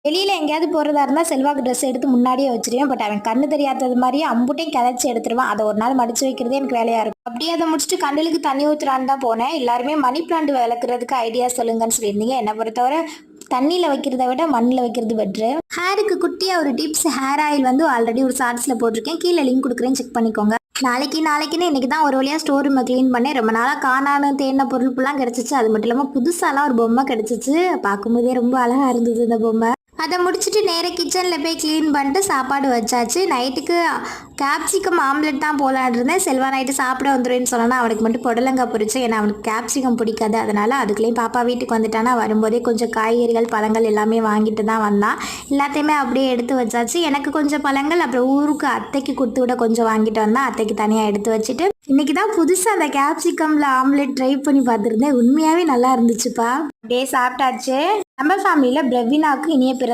வெளியில எங்கேயாவது போறதா இருந்தா செல்வாக்கு ட்ரெஸ் எடுத்து முன்னாடியே வச்சிருவேன். பட் அவன் கண்ணு தெரியாதது மாதிரியே அம்புட்டையும் கிளச்சி எடுத்துருவான். அதை ஒரு நாள் மடிச்சு வைக்கிறதே எனக்கு வேலையா இருக்கும். அப்படியே அதை முடிச்சுட்டு கண்டலுக்கு தண்ணி ஊத்துறான்னு தான் போனேன். எல்லாருமே மணி பிளான்ட் வளர்க்குறதுக்கு ஐடியா சொல்லுங்கன்னு சொல்லியிருந்தீங்க. என்னை பொறுத்தவரை தண்ணியில் வைக்கிறத விட மண்ணில் வைக்கிறது பெட்ரு. ஹேருக்கு குட்டியாக ஒரு டிப்ஸ், ஹேர் ஆயில் வந்து ஆல்ரெடி ஒரு ஷார்ட்ஸில் போட்டிருக்கேன். கீழே லிங்க் கொடுக்குறேன், செக் பண்ணிக்கோங்க. நாளைக்குன்னு இன்னைக்கு தான் ஒரு வழியாக ஸ்டோர் ரூமை க்ளீன் பண்ணேன். ரொம்ப நாளாக காணான்னு தேடின பொருள் ஃபுல்லாக கிடச்சிச்சு. அது மட்டும் இல்லாமல் புதுசாலாம் ஒரு பொம்மை கிடச்சிச்சு. பார்க்கும்போதே ரொம்ப அழகாக இருந்தது இந்த பொம்மை. அதை முடிச்சுட்டு நேராக கிச்சனில் போய் க்ளீன் பண்ணிட்டு சாப்பாடு வச்சாச்சு. நைட்டுக்கு கேப்சிகம் ஆம்லெட் தான் போலான் இருந்தேன். செல்வா நைட்டு சாப்பிட வந்துடுவேன்னு சொன்னா அவனுக்கு மட்டும் புடலங்காய் பொரிச்சேன். ஏன்னா அவனுக்கு கேப்சிகம் பிடிக்காது. அதனால் அதுக்குள்ளேயும் பாப்பா வீட்டுக்கு வந்துட்டானா வரும்போதே கொஞ்சம் காய்கறிகள் பழங்கள் எல்லாமே வாங்கிட்டு தான் வந்தான். எல்லாத்தையுமே அப்படியே எடுத்து வச்சாச்சு. எனக்கு கொஞ்சம் பழங்கள், அப்புறம் ஊருக்கு அத்தைக்கு கொடுத்து விட கொஞ்சம் வாங்கிட்டு வந்தான். அத்தைக்கு தனியாக எடுத்து வச்சுட்டு இன்னைக்கு தான் புதுசாக அந்த கேப்சிகமில் ஆம்லெட் ட்ரை பண்ணி பார்த்துருந்தேன். உண்மையாகவே நல்லா இருந்துச்சுப்பா. அப்படியே சாப்பிட்டாச்சு. நம்ம ஃபேமிலியில் பிரவீனாவுக்கு இனிய பிறந்த